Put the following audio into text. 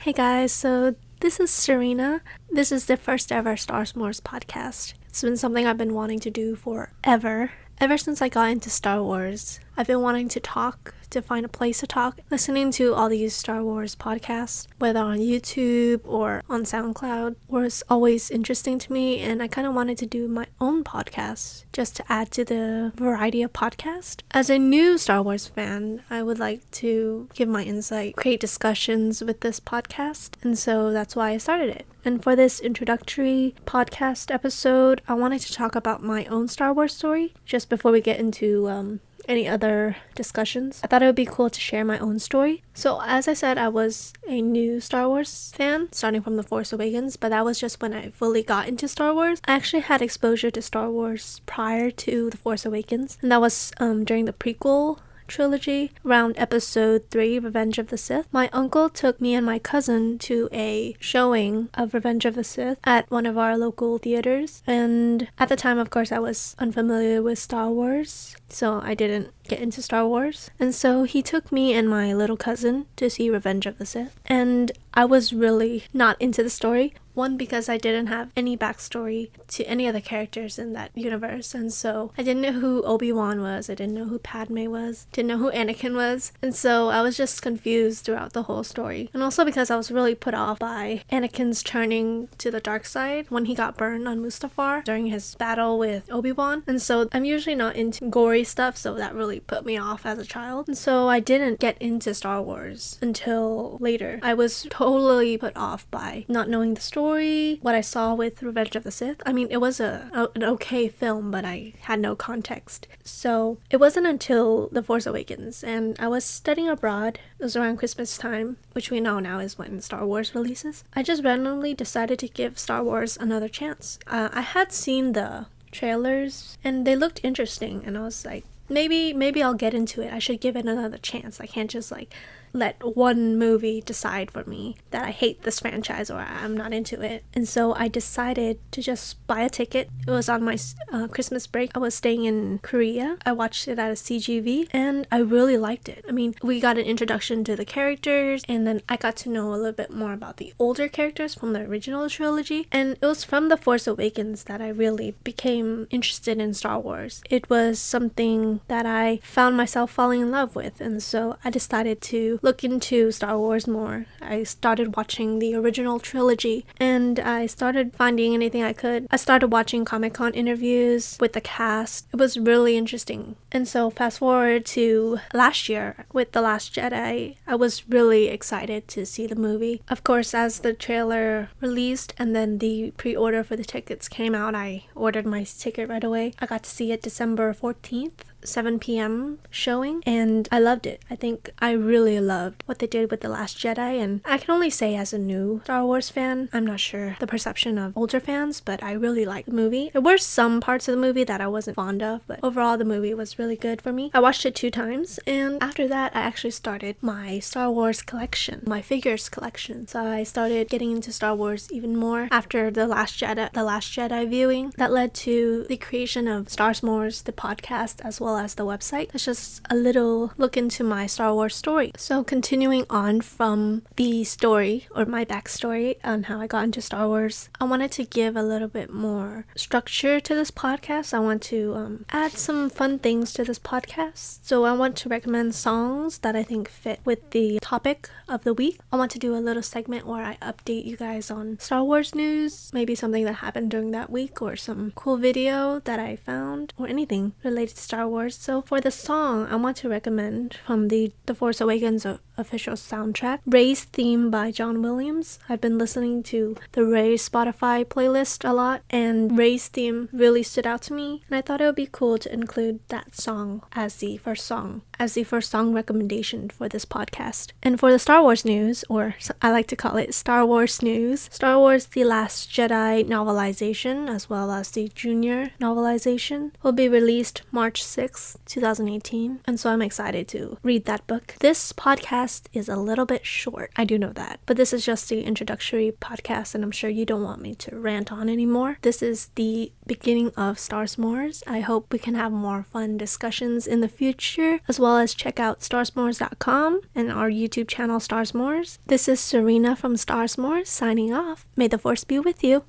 Hey guys, so this is Serena. This is the first ever Star Smores podcast. It's been something I've been wanting to do forever. Ever since I got into Star Wars, I've been wanting to talk, to find a place to talk. Listening to all these Star Wars podcasts, whether on YouTube or on SoundCloud, was always interesting to me, and I kind of wanted to do my own podcast just to add to the variety of podcasts. As a new Star Wars fan, I would like to give my insight, create discussions with this podcast, and so that's why I started it. And for this introductory podcast episode, I wanted to talk about my own Star Wars story, just before we get into any other discussions. I thought it would be cool to share my own story. So as I said, I was a new Star Wars fan, starting from The Force Awakens, but that was just when I fully got into Star Wars. I actually had exposure to Star Wars prior to The Force Awakens, and that was during the prequel trilogy, around episode 3, Revenge of the Sith. My uncle took me and my cousin to a showing of Revenge of the Sith at one of our local theaters, and at the time, of course, I was unfamiliar with Star Wars, so I didn't get into Star Wars, and so he took me and my little cousin to see Revenge of the Sith, and I was really not into the story. One, because I didn't have any backstory to any of the characters in that universe, and so I didn't know who Obi-Wan was, I didn't know who Padme was, didn't know who Anakin was, and so I was just confused throughout the whole story. And also because I was really put off by Anakin's turning to the dark side when he got burned on Mustafar during his battle with Obi-Wan, and so I'm usually not into gory stuff, so that really put me off as a child, and so I didn't get into Star Wars until later. I was totally put off by not knowing the story, what I saw with Revenge of the Sith. I mean, it was an okay film, but I had no context. So it wasn't until The Force Awakens, and I was studying abroad. It was around Christmas time, which we know now is when Star Wars releases. I just randomly decided to give Star Wars another chance. I had seen the trailers, and they looked interesting, and I was like, maybe I'll get into it. I should give it another chance. I can't just let one movie decide for me that I hate this franchise or I'm not into it. And so I decided to just buy a ticket. It was on my Christmas break. I was staying in Korea. I watched it at a CGV and I really liked it. I mean, we got an introduction to the characters, and then I got to know a little bit more about the older characters from the original trilogy. And it was from The Force Awakens that I really became interested in Star Wars. It was something that I found myself falling in love with, and so I decided to look into Star Wars more. I started watching the original trilogy, and I started finding anything I could. I started watching Comic-Con interviews with the cast. It was really interesting. And so fast forward to last year with The Last Jedi, I was really excited to see the movie. Of course, as the trailer released and then the pre-order for the tickets came out, I ordered my ticket right away. I got to see it December 14th. 7 p.m. showing, and I loved it. I think I really loved what they did with The Last Jedi, and I can only say as a new Star Wars fan, I'm not sure the perception of older fans, but I really liked the movie. There were some parts of the movie that I wasn't fond of, but overall the movie was really good for me. I watched it 2 times, and after that I actually started my Star Wars collection, my figures collection. So I started getting into Star Wars even more after The Last Jedi viewing. That led to the creation of Star Smores, the podcast, as well as the website. It's just a little look into my Star Wars story. So continuing on from the story, or my backstory on how I got into Star Wars, I wanted to give a little bit more structure to this podcast. I want to add some fun things to this podcast. So I want to recommend songs that I think fit with the topic of the week. I want to do a little segment where I update you guys on Star Wars news, maybe something that happened during that week, or some cool video that I found, or anything related to Star Wars. So for the song, I want to recommend from the Force Awakens official soundtrack, Rey's Theme by John Williams. I've been listening to the Rey Spotify playlist a lot, and Rey's Theme really stood out to me, and I thought it would be cool to include that song as the first song recommendation for this podcast. And for the Star Wars news, or I like to call it Star Wars news, Star Wars The Last Jedi novelization, as well as the junior novelization, will be released March 6th, 2018, and so I'm excited to read that book. This podcast podcast is a little bit short. I do know that. But this is just the introductory podcast, and I'm sure you don't want me to rant on anymore. This is the beginning of Star Smores. I hope we can have more fun discussions in the future, as well as check out starsmores.com and our YouTube channel Star Smores. This is Serena from Star Smores signing off. May the force be with you.